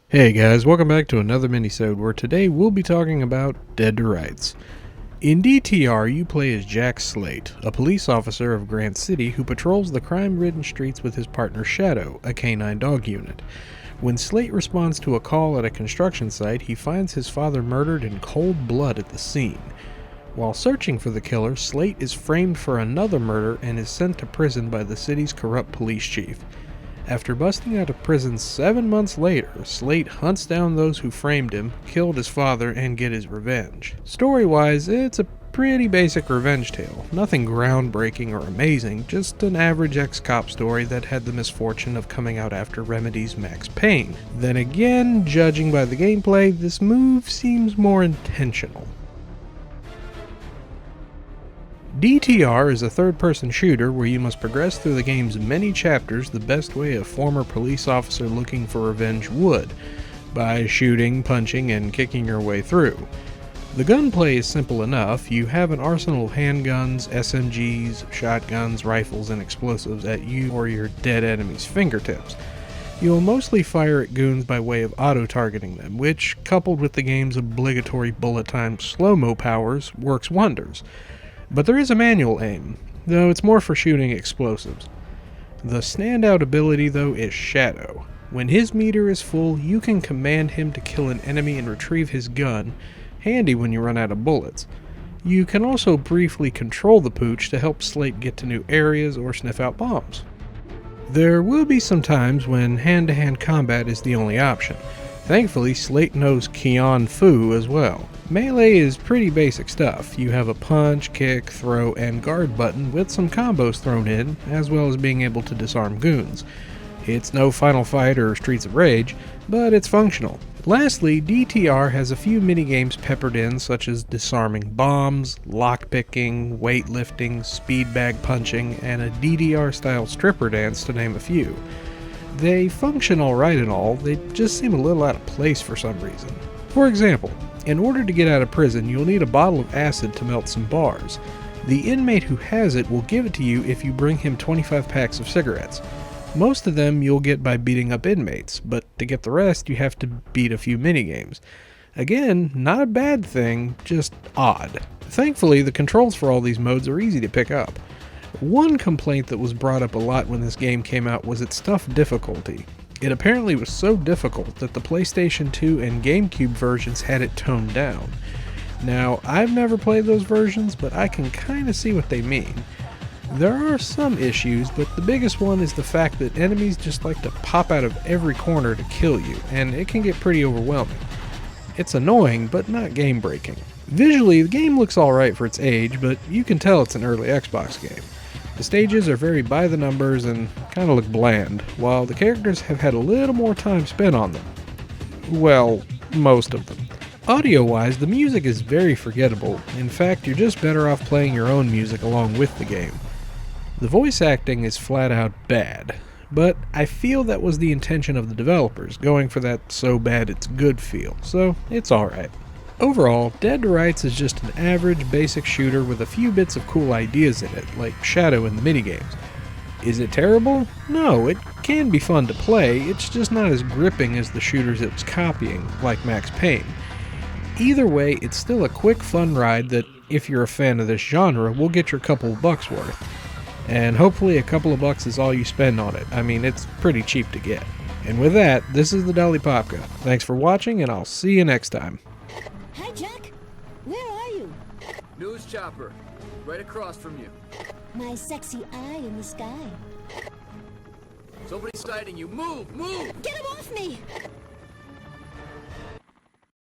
Hey guys, welcome back to another Mini-Sode where today we'll be talking about Dead to Rights. In DTR, you play as Jack Slate, a police officer of Grant City who patrols the crime-ridden streets with his partner Shadow, a canine dog unit. When Slate responds to a call at a construction site, he finds his father murdered in cold blood at the scene. While searching for the killer, Slate is framed for another murder and is sent to prison by the city's corrupt police chief. After busting out of prison 7 months later, Slate hunts down those who framed him, killed his father, and get his revenge. Story-wise, it's a pretty basic revenge tale. Nothing groundbreaking or amazing, just an average ex-cop story that had the misfortune of coming out after Remedy's Max Payne. Then again, judging by the gameplay, this move seems more intentional. DTR is a third-person shooter where you must progress through the game's many chapters the best way a former police officer looking for revenge would, by shooting, punching, and kicking your way through. The gunplay is simple enough. You have an arsenal of handguns, SMGs, shotguns, rifles, and explosives at you or your dead enemy's fingertips. You'll mostly fire at goons by way of auto-targeting them, which, coupled with the game's obligatory bullet-time slow-mo powers, works wonders. But there is a manual aim, though it's more for shooting explosives. The standout ability, though, is Shadow. When his meter is full, you can command him to kill an enemy and retrieve his gun, handy when you run out of bullets. You can also briefly control the pooch to help Slate get to new areas or sniff out bombs. There will be some times when hand-to-hand combat is the only option. Thankfully, Slate knows Kian Fu as well. Melee is pretty basic stuff. You have a punch, kick, throw, and guard button with some combos thrown in, as well as being able to disarm goons. It's no Final Fight or Streets of Rage, but it's functional. Lastly, DTR has a few minigames peppered in, such as disarming bombs, lockpicking, weightlifting, speed bag punching, and a DDR-style stripper dance, to name a few. They function alright and all, they just seem a little out of place for some reason. For example, in order to get out of prison, you'll need a bottle of acid to melt some bars. The inmate who has it will give it to you if you bring him 25 packs of cigarettes. Most of them you'll get by beating up inmates, but to get the rest you have to beat a few minigames. Again, not a bad thing, just odd. Thankfully, the controls for all these modes are easy to pick up. One complaint that was brought up a lot when this game came out was its tough difficulty. It apparently was so difficult that the PlayStation 2 and GameCube versions had it toned down. Now, I've never played those versions, but I can kinda see what they mean. There are some issues, but the biggest one is the fact that enemies just like to pop out of every corner to kill you, and it can get pretty overwhelming. It's annoying, but not game-breaking. Visually, the game looks alright for its age, but you can tell it's an early Xbox game. The stages are very by the numbers and kind of look bland, while the characters have had a little more time spent on them. Well, most of them. Audio-wise, the music is very forgettable. In fact, you're just better off playing your own music along with the game. The voice acting is flat out bad, but I feel that was the intention of the developers, going for that so bad it's good feel, so it's alright. Overall, Dead to Rights is just an average, basic shooter with a few bits of cool ideas in it, like Shadow in the minigames. Is it terrible? No, it can be fun to play, it's just not as gripping as the shooters it was copying, like Max Payne. Either way, it's still a quick, fun ride that, if you're a fan of this genre, will get your couple of bucks worth. And hopefully a couple of bucks is all you spend on it. I mean, it's pretty cheap to get. And with that, this is the Dolly Popka. Thanks for watching, and I'll see you next time. Hi, Jack. Where are you? News chopper, right across from you. My sexy eye in the sky. Somebody's sighting you. Move! Move! Get him off me!